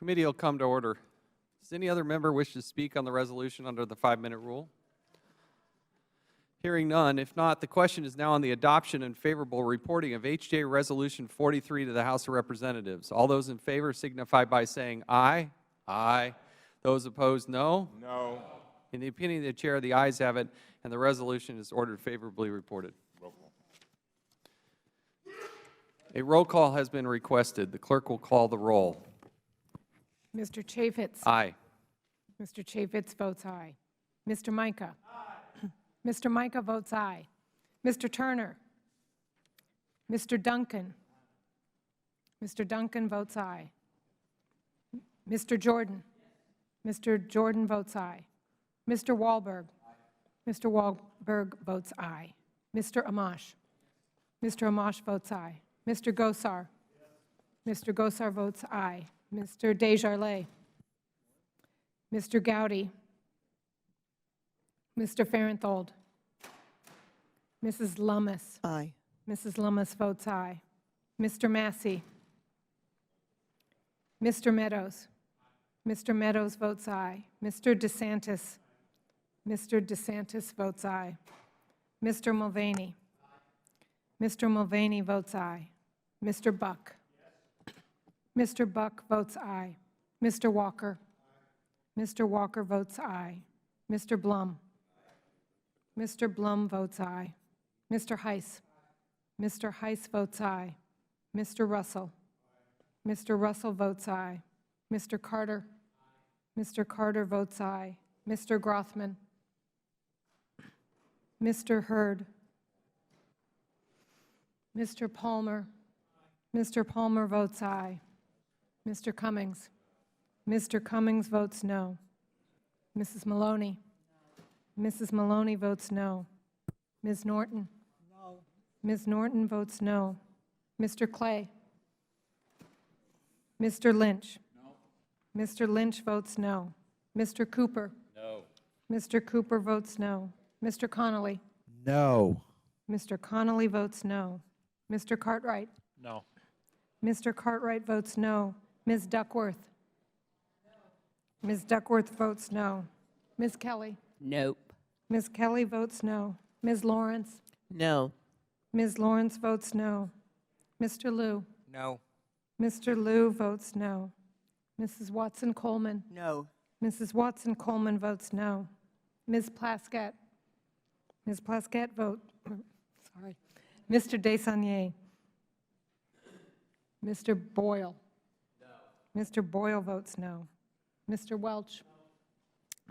Committee will come to order. Does any other member wish to speak on the resolution under the 5-minute rule? Hearing none. If not, the question is now on the adoption and favorable reporting of HJ Resolution 43 to the House of Representatives. All those in favor signify by saying aye. Aye. Those opposed, no. No. In the opinion of the Chair, the ayes have it, and the resolution is ordered favorably reported. Roll call. A roll call has been requested. The clerk will call the roll. Mr. Chaffetz. Aye. Mr. Chaffetz votes aye. Mr. Micah. Mr. Micah votes aye. Mr. Turner. Mr. Duncan. Mr. Duncan votes aye. Mr. Jordan. Mr. Jordan votes aye. Mr. Wahlberg. Mr. Wahlberg votes aye. Mr. Amash. Mr. Amash votes aye. Mr. Gosar. Mr. Gosar votes aye. Mr. Desjarlais. Mr. Gowdy. Mr. Farenthold. Mrs. Lummis. Aye. Mrs. Lummis votes aye. Mr. Massey. Mr. Meadows. Mr. Meadows votes aye. Mr. DeSantis. Mr. DeSantis votes aye. Mr. Mulvaney. Mr. Mulvaney votes aye. Mr. Buck. Mr. Buck votes aye. Mr. Walker. Mr. Walker votes aye. Mr. Blum. Mr. Blum votes aye. Mr. Heiss. Mr. Heiss votes aye. Mr. Russell. Mr. Russell votes aye. Mr. Carter. Mr. Carter votes aye. Mr. Grothman. Mr. Hurd. Mr. Palmer. Mr. Palmer votes aye. Mr. Cummings. Mr. Cummings votes no. Mrs. Maloney. Mrs. Maloney votes no. Ms. Norton. No. Ms. Norton votes no. Mr. Clay. Mr. Lynch. No. Mr. Lynch votes no. Mr. Cooper. No. Mr. Cooper votes no. Mr. Connolly. No. Mr. Connolly votes no. Mr. Cartwright. No. Mr. Cartwright votes no. Ms. Duckworth. Ms. Duckworth votes no. Ms. Kelly. Nope. Ms. Kelly votes no. Ms. Lawrence. No. Ms. Lawrence votes no. Mr. Liu. No. Mr. Liu votes no. Mrs. Watson-Coleman. No. Mrs. Watson-Coleman votes no. Ms. Plaskett. Ms. Plaskett votes, sorry. Mr. Desaulniers. Mr. Boyle. No. Mr. Boyle votes no. Mr. Welch.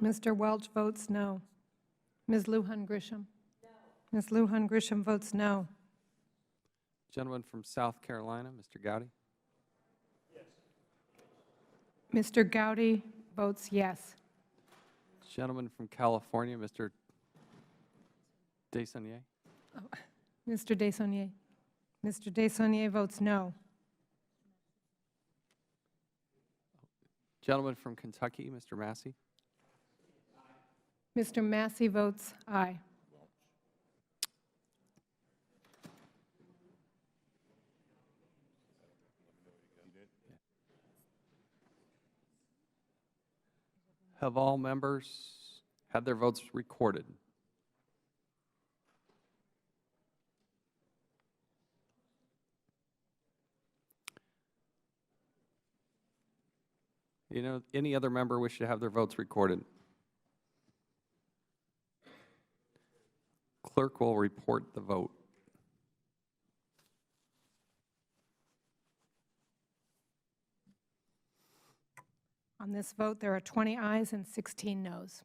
No. Mr. Welch votes no. Ms. Lujan Grisham. No. Ms. Lujan Grisham votes no. Gentleman from South Carolina, Mr. Gowdy. Mr. Gowdy votes yes. Gentleman from California, Mr. Desaulniers. Mr. Desaulniers. Mr. Desaulniers votes no. Gentleman from Kentucky, Mr. Massey. Mr. Massey votes aye. Have all members had their votes recorded? Any other member wish to have their votes recorded? Clerk will report the vote. On this vote, there are 20 ayes and 16 noes.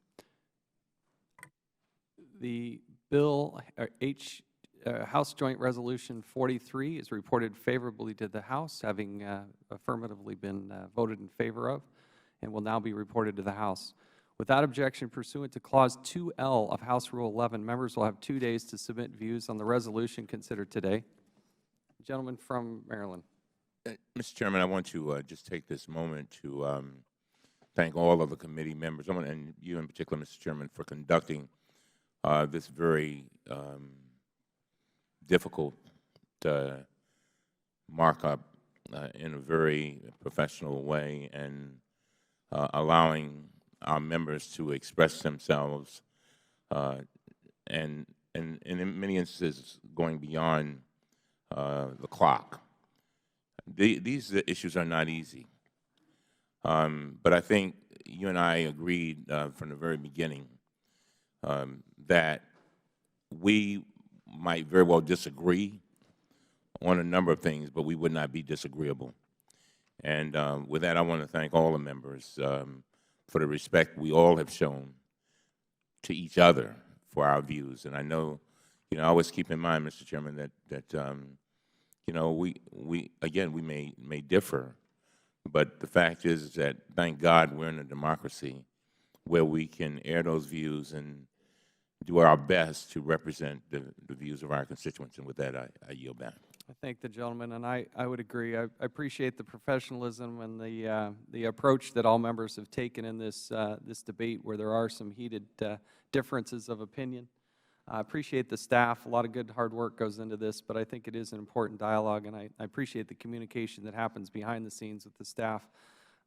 The bill, House Joint Resolution 43 is reported favorably to the House, having affirmatively been voted in favor of, and will now be reported to the House. Without objection, pursuant to Clause 2L of House Rule 11, members will have 2 days to submit views on the resolution considered today. Gentleman from Maryland. Mr. Chairman, I want to just take this moment to thank all of the committee members, and you in particular, Mr. Chairman, for conducting this very difficult markup in a very professional way and allowing our members to express themselves and in many instances going beyond the clock. These issues are not easy. But I think you and I agreed from the very beginning that we might very well disagree on a number of things, but we would not be disagreeable. And with that, I want to thank all the members for the respect we all have shown to each other for our views. And I know, I always keep in mind, Mr. Chairman, that we again, we may differ, but the fact is that, thank God, we're in a democracy where we can air those views and do our best to represent the views of our constituents. And with that, I yield back. I thank the gentleman, and I would agree. I appreciate the professionalism and the approach that all members have taken in this debate, where there are some heated differences of opinion. I appreciate the staff. A lot of good hard work goes into this, but I think it is an important dialogue, and I appreciate the communication that happens behind the scenes with the staff,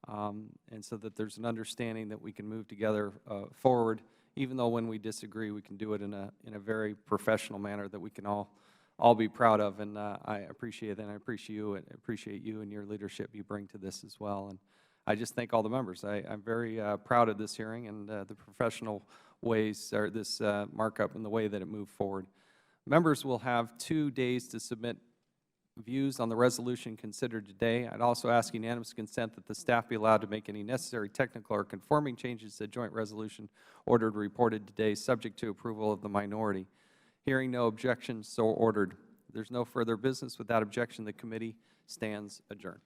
and so that there's an understanding that we can move together forward, even though when we disagree, we can do it in a very professional manner that we can all be proud of. And I appreciate that, and I appreciate you and your leadership you bring to this as well. And I just thank all the members. I'm very proud of this hearing and the professional ways, or this markup and the way that it moved forward. Members will have 2 days to submit views on the resolution considered today. I'd also ask unanimous consent that the staff be allowed to make any necessary technical or conforming changes to the joint resolution ordered reported today, subject to approval of the minority. Hearing no objections, so ordered. If there's no further business, without objection, the committee stands adjourned.